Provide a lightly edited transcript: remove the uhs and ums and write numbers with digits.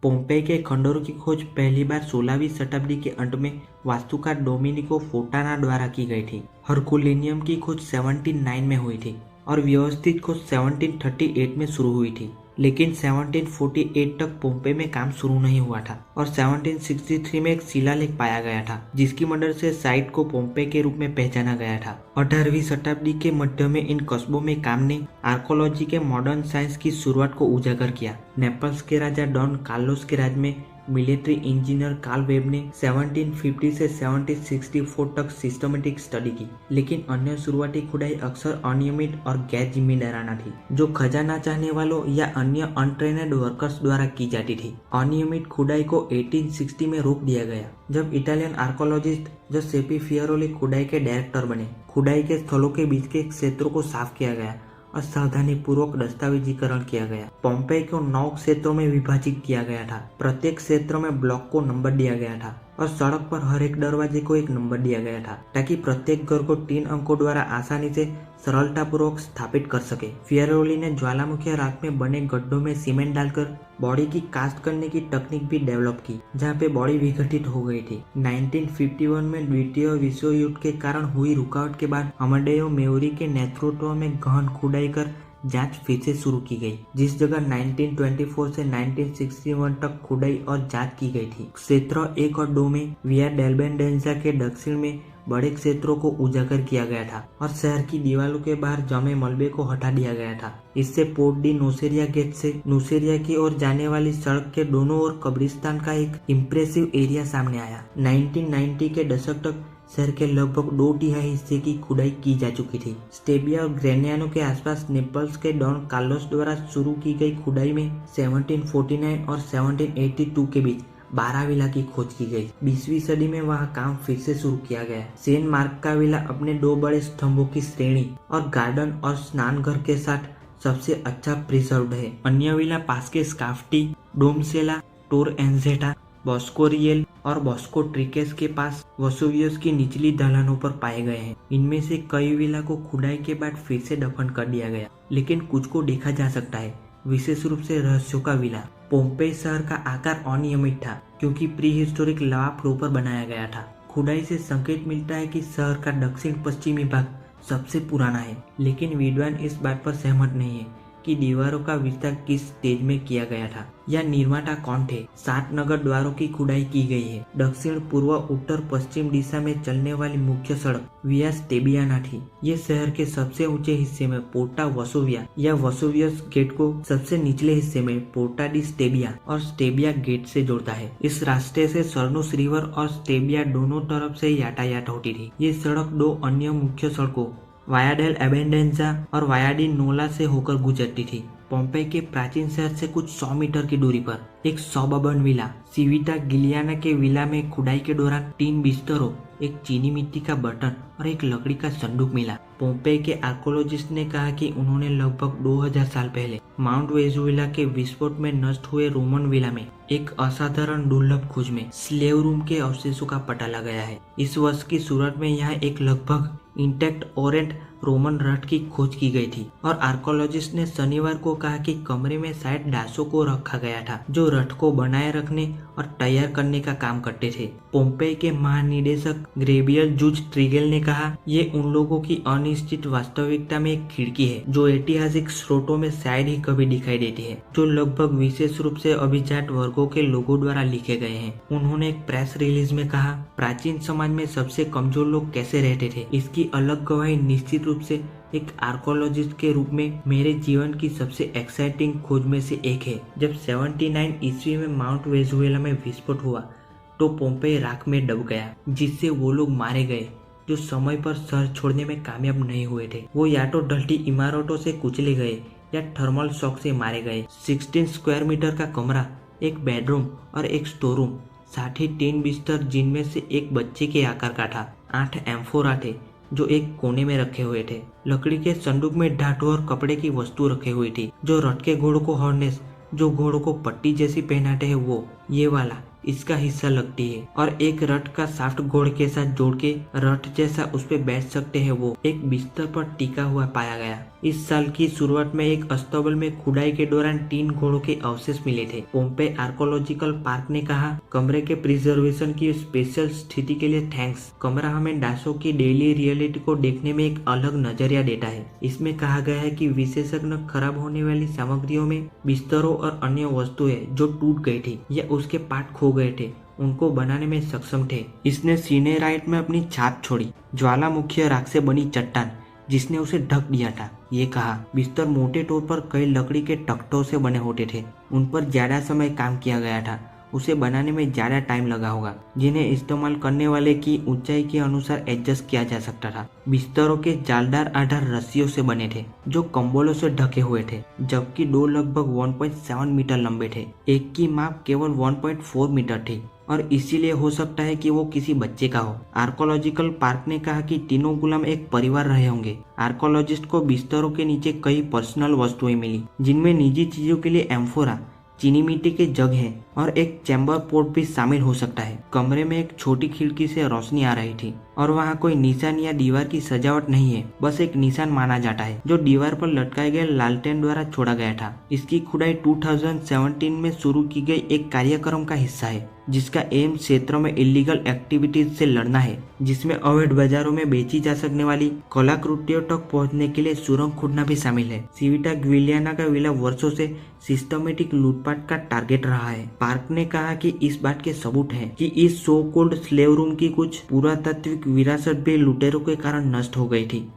Pompeii के खंडरों की खोज पहली बार 16वीं शताब्दी के अंत में वास्तुकार डोमिनिको फोंटाना द्वारा की गई थी। हरकुलिनियम की खोज 1709 में हुई थी और व्यवस्थित खोज 1738 में शुरू हुई थी, लेकिन 1748 तक पोम्पेई में काम शुरू नहीं हुआ था और 1763 में एक शिलालेख पाया गया था जिसकी मदद से साइट को पोम्पेई के रूप में पहचाना गया था। 18वीं शताब्दी के मध्य में इन कस्बों में काम ने आर्कोलॉजी के मॉडर्न साइंस की शुरुआत को उजागर किया। नेपल्स के राजा डॉन कार्लोस के राज में मिलिट्री इंजीनियर कार्ल वेब ने 1750 से 1764 तक सिस्टमेटिक स्टडी की, लेकिन अन्य शुरुआती खुदाई अक्सर अनियमित और गैर जिम्मेदाराना थी, जो खजाना चाहने वालों या अन्य अनट्रेनेड वर्कर्स द्वारा की जाती थी। अनियमित खुदाई को 1860 में रोक दिया गया जब इटालियन आर्कोलॉजिस्ट जोसेपी फियोरेली खुदाई के डायरेक्टर बने। खुदाई के स्थलों के बीच के क्षेत्रों को साफ किया गया और सावधानी पूर्वक दस्तावेजीकरण किया गया। पोम्पेई को 9 क्षेत्रों में विभाजित किया गया था। प्रत्येक क्षेत्र में ब्लॉक को नंबर दिया गया था और सड़क पर हर एक दरवाजे को एक नंबर दिया गया था ताकि प्रत्येक घर को 3 अंकों द्वारा आसानी से सरलतापूर्वक स्थापित कर सके। फियोरेली ने ज्वालामुखी राख में बने गड्ढों में सीमेंट डालकर बॉडी की कास्ट करने की तकनीक भी डेवलप की, जहाँ पे बॉडी विघटित हो गई थी। 1951 में द्वितीय विश्व युद्ध के कारण हुई रुकावट के बाद अमाडेयो मेउरी के नेतृत्व में गहन खुदाई कर जांच फिर से शुरू की गई, जिस जगह 1924 से 1961 तक खुदाई और जांच की गई थी। क्षेत्र 1 और 2 में विया डेल्बेंडेंजा के दक्षिण में बड़े क्षेत्रों को उजागर किया गया था और शहर की दीवारों के बाहर जमे मलबे को हटा दिया गया था। इससे पोर्ट डी नोसेरिया गेट से नूसेरिया की ओर जाने वाली सड़क के दोनों ओर कब्रिस्तान का एक इम्प्रेसिव एरिया सामने आया। 1990 के दशक तक शहर के लगभग 2/3 हिस्से की खुदाई की जा चुकी थी। स्टेबिया और ग्रेनियानो के आसपास नेपल्स के डॉन कार्लोस द्वारा शुरू की गई खुदाई में 1749 और 1782 के बीच 12 विला की खोज की गई। 20वीं सदी में वहाँ काम फिर से शुरू किया गया। सेंट मार्क का विला अपने 2 बड़े स्तंभों की श्रेणी और गार्डन और स्नान घर के साथ सबसे अच्छा प्रिजर्व्ड है। अन्य विला पास के स्काफ्टी, डोमसेला, टोर एंजेटा, बॉस्कोरियल और बॉस्को ट्रिकेस के पास वसुवियस की निचली ढलानों पर पाए गए हैं। इनमें से कई विला को खुदाई के बाद फिर से दफन कर दिया गया, लेकिन कुछ को देखा जा सकता है, विशेष रूप से रहस्यों का विला। पोम्पेई शहर का आकार अनियमित था क्योंकि प्री हिस्टोरिक लावा फ्लो पर बनाया गया था। खुदाई से संकेत मिलता है कि शहर का दक्षिण पश्चिमी भाग सबसे पुराना है, लेकिन विद्वान इस बात पर सहमत नहीं है कि दीवारों का विस्तार किस स्टेज में किया गया था या निर्माता कौन थे। 7 नगर द्वारों की खुदाई की गई है। दक्षिण पूर्व उत्तर पश्चिम दिशा में चलने वाली मुख्य सड़क विया स्टेबियाना थी। ये शहर के सबसे ऊंचे हिस्से में पोर्टा वसुविया या वसुवियस गेट को सबसे निचले हिस्से में पोर्टा डी स्टेबिया और स्टेबिया गेट से जोड़ता है। इस रास्ते से सरनुस रिवर और स्टेबिया दोनों तरफ से यातायात होती थी। ये सड़क 2 अन्य मुख्य सड़कों वाया डेल एबेंडेंजा और वाया डी नोला से होकर गुजरती थी। पोम्पेई के प्राचीन शहर से कुछ 100 मीटर की दूरी पर एक सबर्बन विला सिविटा गिलियाना के विला में खुदाई के दौरान 3 बिस्तरों, एक चीनी मिट्टी का बर्तन और एक लकड़ी का संदूक मिला। पोम्पेई के आर्कोलॉजिस्ट ने कहा कि उन्होंने लगभग 2000 साल पहले माउंट वेजुविला के विस्फोट में नष्ट हुए रोमन विला में एक असाधारण दुर्लभ खोज में स्लेव रूम के अवशेषों का पता लगाया है। इस वर्ष की शुरुआत में यहाँ एक लगभग इंटैक्ट ओरेंट रोमन रथ की खोज की गई थी और आर्कोलॉजिस्ट ने शनिवार को कहा कि कमरे में शायद दासों को रखा गया था जो रथ को बनाए रखने और तैयार करने का काम करते थे। पोम्पेई के महानिदेशक ग्रेबियल जूज ट्रिगेल ने कहा, ये उन लोगों की अनिश्चित वास्तविकता में एक खिड़की है जो ऐतिहासिक स्रोतों में शायद ही कभी दिखाई देती है, जो लगभग विशेष रूप से अभिजात वर्गों के लोगों द्वारा लिखे गए हैं। उन्होंने एक प्रेस रिलीज में कहा, प्राचीन समाज में सबसे कमजोर लोग कैसे रहते थे, इसकी अलग गवाही निश्चित रूप से एक आर्कोलॉजिस्ट के रूप में मेरे जीवन की सबसे एक्साइटिंग खोज में से एक है। जब 79 ईस्वी में माउंट वेजुविला में विस्फोट हुआ तो पोम्पेई राख में दब गया, जिससे वो लोग मारे गए जो समय पर शहर छोड़ने में कामयाब नहीं हुए थे। वो या तो ढलती इमारतों से कुचले गए या थर्मल शॉक से मारे गए। 16 स्क्वायर मीटर का कमरा, एक बेडरूम और एक स्टोर रूम, साथ ही 3 बिस्तर जिनमें से एक बच्चे के आकार का था। 8 एम्फोरा थे जो एक कोने में रखे हुए थे। लकड़ी के संदूक में धातु और कपड़े की वस्तु रखी हुई थी। जो रथ के घोड़ों को हॉर्नेस, जो घोड़ों को पट्टी जैसी पहनाते हैं वो, ये वाला इसका हिस्सा लगती है और एक रट का साफ्ट घोड़े के साथ जोड़ के रट जैसा उस पे बैठ सकते हैं वो एक बिस्तर पर टिका हुआ पाया गया। इस साल की शुरुआत में एक अस्तबल में खुदाई के दौरान 3 घोड़ों के अवशेष मिले थे। पोम्पे आर्कोलॉजिकल पार्क ने कहा, कमरे के प्रिजर्वेशन की स्पेशल स्थिति के लिए थैंक्स। कमरा हमें डासों की डेली रियलिटी को देखने में एक अलग नजरिया देता है। इसमें कहा गया है कि विशेषज्ञ खराब होने वाली सामग्रियों में बिस्तरों और अन्य वस्तुएं जो टूट गई थी या उसके पार्ट खो गए थे उनको बनाने में सक्षम थे। इसने सीनेराइट में अपनी छाप छोड़ी, ज्वालामुखी राख से बनी चट्टान जिसने उसे ढक दिया था। ये कहा, बिस्तर मोटे तौर पर कई लकड़ी के तख्तों से बने होते थे, उन पर ज्यादा समय काम किया गया था। उसे बनाने में ज्यादा टाइम लगा होगा, जिन्हें इस्तेमाल करने वाले की ऊंचाई के अनुसार एडजस्ट किया जा सकता था। बिस्तरों के जालदार आधार रस्सियों से बने थे जो कंबलों से ढके हुए थे, जबकि 2 लगभग 1.7 मीटर लंबे थे। एक की माप केवल 1.4 मीटर थी और इसीलिए हो सकता है कि वो किसी बच्चे का हो। आर्कोलॉजिकल पार्क ने कहा कि तीनों गुलाम एक परिवार रहे होंगे। आर्कोलॉजिस्ट को बिस्तरों के नीचे कई पर्सनल वस्तुएं मिली, जिनमें निजी चीजों के लिए एम्फोरा, चीनी मिट्टी के जग है और एक चैम्बर पोर्ट भी शामिल हो सकता है। कमरे में एक छोटी खिड़की से रोशनी आ रही थी और वहाँ कोई निशान या दीवार की सजावट नहीं है, बस एक निशान माना जाता है जो दीवार पर लटकाए गए लालटेन द्वारा छोड़ा गया था। इसकी खुदाई 2017 में शुरू की गई एक कार्यक्रम का हिस्सा है जिसका एम क्षेत्रों में इलीगल एक्टिविटीज से लड़ना है, जिसमें अवैध बाजारों में बेची जा सकने वाली कलाकृतियों तक पहुंचने के लिए सुरंग खोदना भी शामिल है। सिविटा ग्विलियाना का विला वर्षों से सिस्टमेटिक लूटपाट का टारगेट रहा है। पार्क ने कहा कि इस बात के सबूत है कि इस सो कॉल्ड स्लेव रूम की कुछ पुरातात्विक विरासत भी लुटेरों के कारण नष्ट हो गई थी।